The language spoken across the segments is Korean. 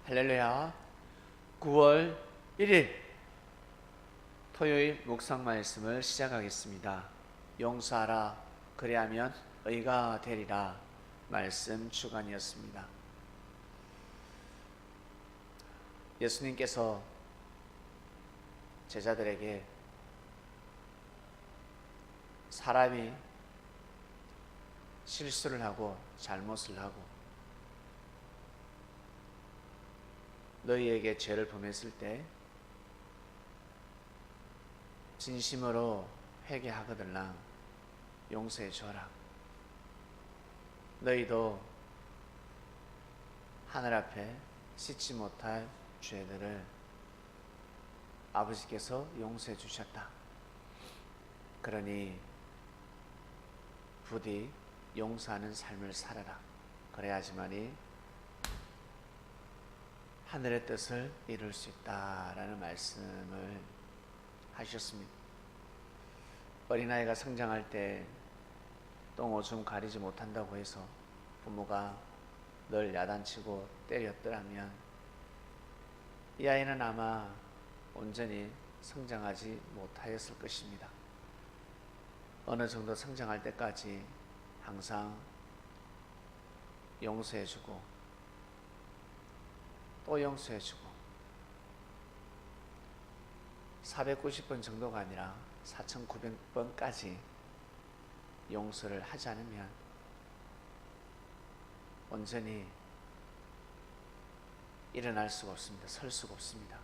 할렐루야. 9월 1일 토요일 묵상 말씀을 시작하겠습니다. 용서하라 그리하면 의가 되리라 말씀 주간이었습니다. 예수님께서 제자들에게 사람이 실수를 하고 잘못을 하고 너희에게 죄를 범했을 때 진심으로 회개하거들랑 용서해 주어라. 너희도 하늘 앞에 씻지 못할 죄들을 아버지께서 용서해 주셨다. 그러니 부디 용서하는 삶을 살아라. 그래야지만이 하늘의 뜻을 이룰 수 있다라는 말씀을 하셨습니다. 어린아이가 성장할 때 똥 오줌 가리지 못한다고 해서 부모가 늘 야단치고 때렸더라면 이 아이는 아마 온전히 성장하지 못하였을 것입니다. 어느 정도 성장할 때까지 항상 용서해주고 또 용서해주고 490번 정도가 아니라 4900번까지 용서를 하지 않으면 온전히 일어날 수가 없습니다. 설 수가 없습니다.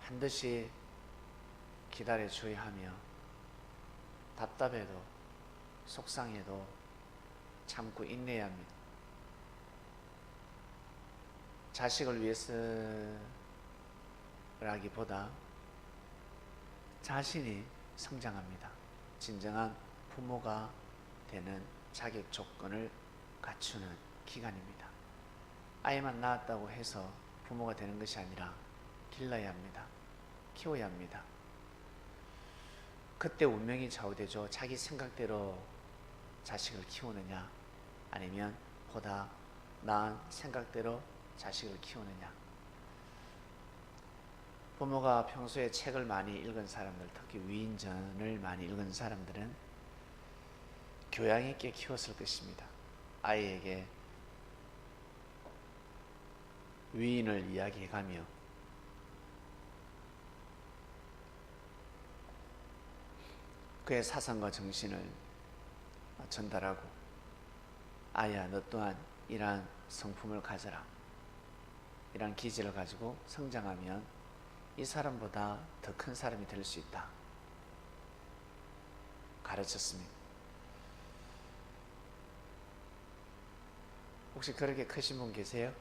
반드시 기다려줘야 하며 답답해도 속상해도 참고 인내해야 합니다. 자식을 위해서라기보다 자신이 성장합니다. 진정한 부모가 되는 자격 조건을 갖추는 기간입니다. 아이만 낳았다고 해서 부모가 되는 것이 아니라 길러야 합니다. 키워야 합니다. 그때 운명이 좌우되죠. 자기 생각대로 자식을 키우느냐 아니면 보다 나은 생각대로 자식을 키우느냐. 부모가 평소에 책을 많이 읽은 사람들, 특히 위인전을 많이 읽은 사람들은 교양 있게 키웠을 것입니다. 아이에게 위인을 이야기해가며 그의 사상과 정신을 전달하고 아이야 너 또한 이러한 성품을 가져라. 이러한 기질을 가지고 성장하면 이 사람보다 더 큰 사람이 될 수 있다. 가르쳤습니다. 혹시 그렇게 크신 분 계세요?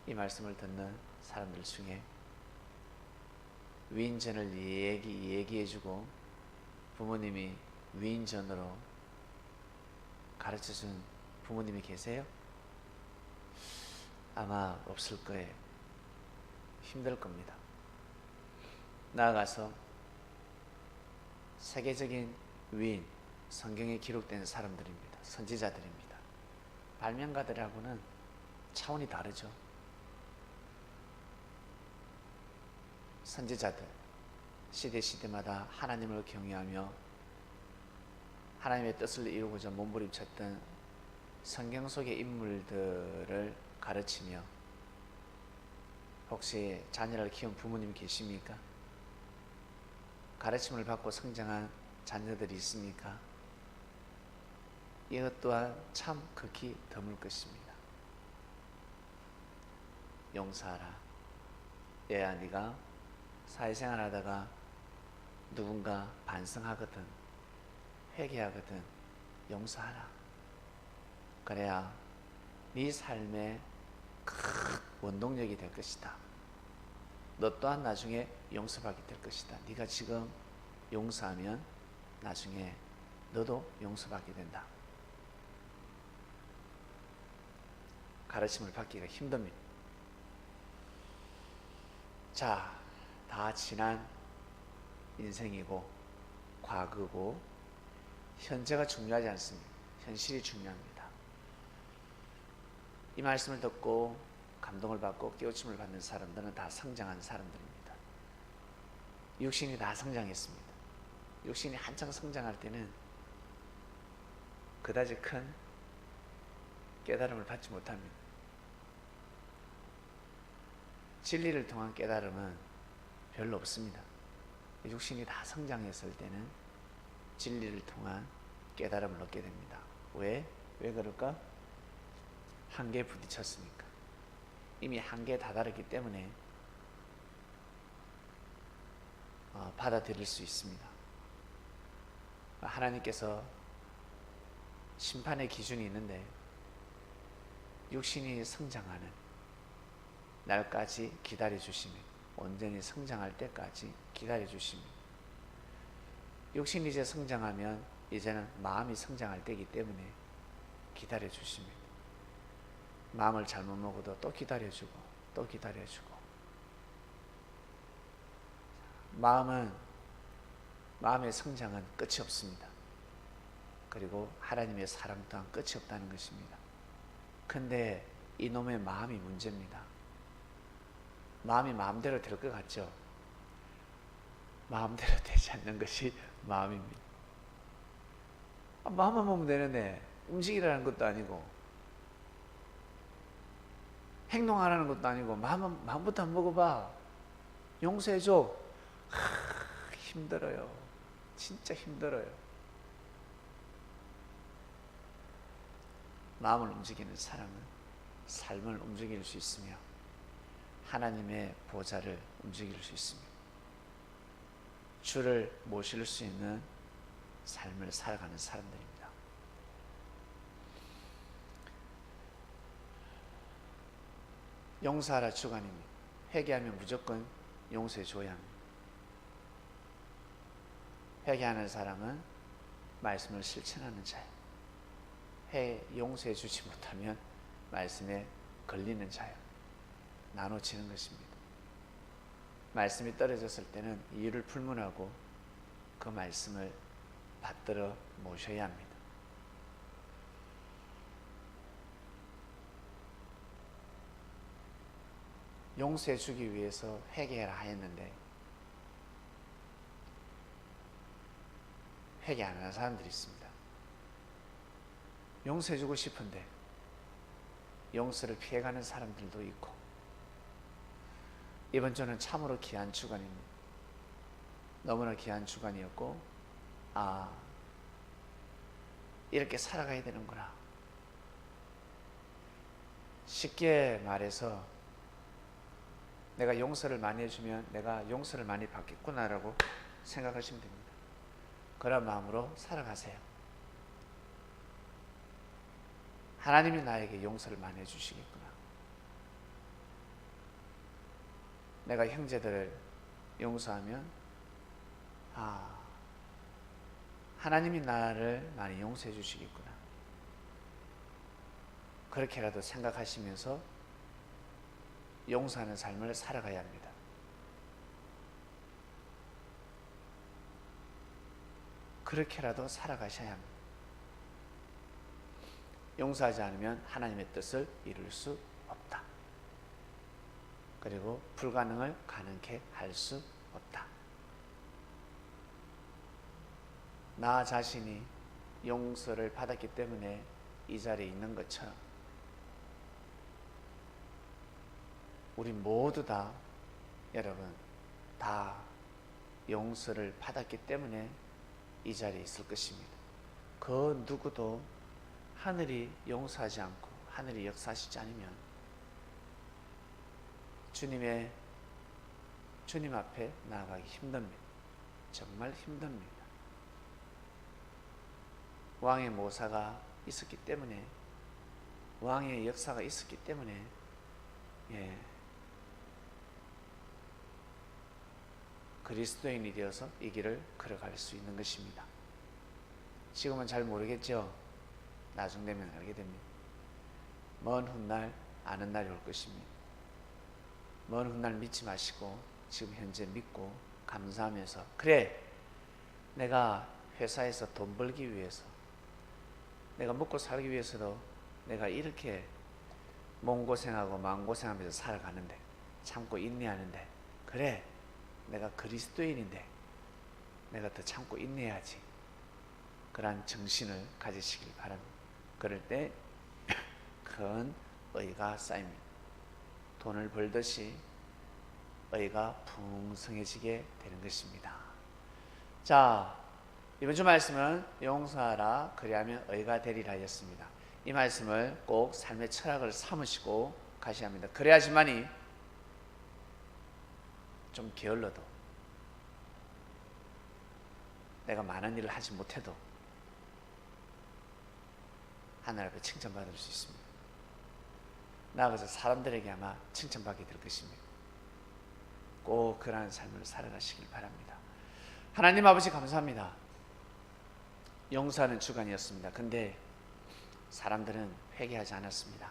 이 말씀을 듣는 사람들 중에 위인전을 얘기해주고 부모님이 위인전으로 가르쳐준 부모님이 계세요? 아마 없을 거예요. 힘들 겁니다. 나아가서 세계적인 위인, 성경에 기록된 사람들입니다. 선지자들입니다. 발명가들하고는 차원이 다르죠. 선지자들, 시대마다 하나님을 경외하며 하나님의 뜻을 이루고자 몸부림쳤던 성경 속의 인물들을 가르치며 혹시 자녀를 키운 부모님 계십니까? 가르침을 받고 성장한 자녀들이 있습니까? 이것 또한 참 극히 드물 것입니다. 용서하라. 얘야 네가 사회생활 하다가 누군가 반성하거든 회개하거든 용서하라. 그래야 네 삶의 큰 원동력이 될 것이다. 너 또한 나중에 용서받게 될 것이다. 네가 지금 용서하면 나중에 너도 용서받게 된다. 가르침을 받기가 힘듭니다. 자, 다 지난 인생이고 과거고 현재가 중요하지 않습니다. 현실이 중요합니다. 이 말씀을 듣고 감동을 받고 깨우침을 받는 사람들은 다 성장한 사람들입니다. 육신이 다 성장했습니다. 육신이 한창 성장할 때는 그다지 큰 깨달음을 받지 못합니다. 진리를 통한 깨달음은 별로 없습니다. 육신이 다 성장했을 때는 진리를 통한 깨달음을 얻게 됩니다. 왜 그럴까? 한계에 부딪혔으니까. 이미 한계에 다다르기 때문에 받아들일 수 있습니다. 하나님께서 심판의 기준이 있는데 육신이 성장하는 날까지 기다려 주시면, 온전히 성장할 때까지 기다려 주십니다. 육신이 이제 성장하면 이제는 마음이 성장할 때이기 때문에 기다려 주십니다. 마음을 잘못 먹어도 또 기다려주고 또 기다려주고. 마음의 성장은 끝이 없습니다. 그리고 하나님의 사랑 또한 끝이 없다는 것입니다. 근데 이놈의 마음이 문제입니다. 마음이 마음대로 될 것 같죠? 마음대로 되지 않는 것이 마음입니다. 마음만 먹으면 되는데 움직이라는 것도 아니고 행동하라는 것도 아니고 마음부터 한번 먹어봐. 용서해줘. 힘들어요. 진짜 힘들어요. 마음을 움직이는 사람은 삶을 움직일 수 있으며 하나님의 보좌를 움직일 수 있습니다. 주를 모실 수 있는 삶을 살아가는 사람들입니다. 용서하라 주관입니다. 회개하면 무조건 용서해 줘야 합니다. 회개하는 사람은 말씀을 실천하는 자예요. 용서해 주지 못하면 말씀에 걸리는 자예요. 나눠지는 것입니다. 말씀이 떨어졌을 때는 이유를 불문하고 그 말씀을 받들어 모셔야 합니다. 용서해 주기 위해서 회개해라 했는데 회개 안 하는 사람들이 있습니다. 용서해 주고 싶은데 용서를 피해가는 사람들도 있고, 이번 주는 참으로 귀한 주간입니다. 너무나 귀한 주간이었고, 이렇게 살아가야 되는구나. 쉽게 말해서 내가 용서를 많이 해주면 내가 용서를 많이 받겠구나라고 생각하시면 됩니다. 그런 마음으로 살아가세요. 하나님이 나에게 용서를 많이 해주시겠구나. 내가 형제들을 용서하면 하나님이 나를 많이 용서해 주시겠구나. 그렇게라도 생각하시면서 용서하는 삶을 살아가야 합니다. 그렇게라도 살아가셔야 합니다. 용서하지 않으면 하나님의 뜻을 이룰 수 없다. 그리고 불가능을 가능케 할 수 없다. 나 자신이 용서를 받았기 때문에 이 자리에 있는 것처럼 우리 모두 다, 여러분 다 용서를 받았기 때문에 이 자리에 있을 것입니다. 그 누구도 하늘이 용서하지 않고 하늘이 역사하시지 않으면 주님 앞에 나아가기 힘듭니다. 정말 힘듭니다. 왕의 모사가 있었기 때문에, 왕의 역사가 있었기 때문에 그리스도인이 되어서 이 길을 걸어갈 수 있는 것입니다. 지금은 잘 모르겠죠? 나중 되면 알게 됩니다. 먼 훗날 아는 날이 올 것입니다. 먼 훗날 믿지 마시고 지금 현재 믿고 감사하면서, 그래, 내가 회사에서 돈 벌기 위해서, 내가 먹고 살기 위해서도 내가 이렇게 몸고생하고 마음고생하면서 살아가는데, 참고 인내하는데, 그래 내가 그리스도인인데 내가 더 참고 인내해야지, 그러한 정신을 가지시길 바랍니다. 그럴 때 큰 의가 쌓입니다. 돈을 벌듯이 의가 풍성해지게 되는 것입니다. 자, 이번 주 말씀은 용서하라 그리하면 의가 되리라 하였습니다. 이 말씀을 꼭 삶의 철학을 삼으시고 가셔야 합니다. 그래야지만이 좀 게을러도, 내가 많은 일을 하지 못해도 하늘 앞에 칭찬받을 수 있습니다. 나아가서 사람들에게 아마 칭찬받게 될 것입니다. 꼭 그러한 삶을 살아가시길 바랍니다. 하나님 아버지 감사합니다. 용서하는 주간이었습니다. 근데 사람들은 회개하지 않았습니다.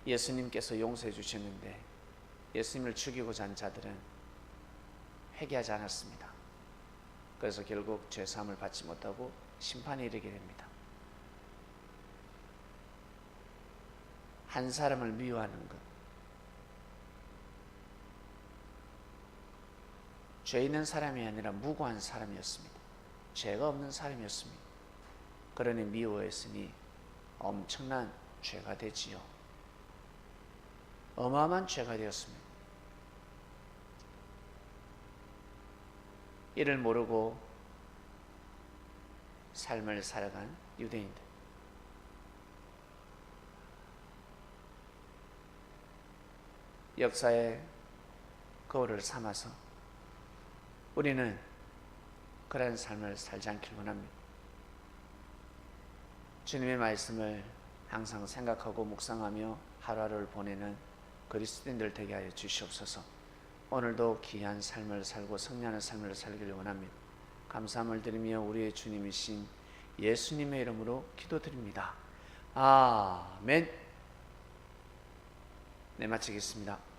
예수님께서 용서해 주셨는데 예수님을 죽이고자 한 자들은 회개하지 않았습니다. 그래서 결국 죄사함을 받지 못하고 심판에 이르게 됩니다. 한 사람을 미워하는 것, 죄 있는 사람이 아니라 무고한 사람이었습니다. 죄가 없는 사람이었습니다. 그러니 미워했으니 엄청난 죄가 되지요. 어마어마한 죄가 되었습니다. 이를 모르고 삶을 살아간 유대인들, 역사의 거울을 삼아서 우리는 그런 삶을 살지 않길 원합니다. 주님의 말씀을 항상 생각하고 묵상하며 하루하루를 보내는 그리스도인들 되게 하여 주시옵소서. 오늘도 귀한 삶을 살고 성량의 삶을 살기를 원합니다. 감사함을 드리며 우리의 주님이신 예수님의 이름으로 기도드립니다. 아멘. 네, 마치겠습니다.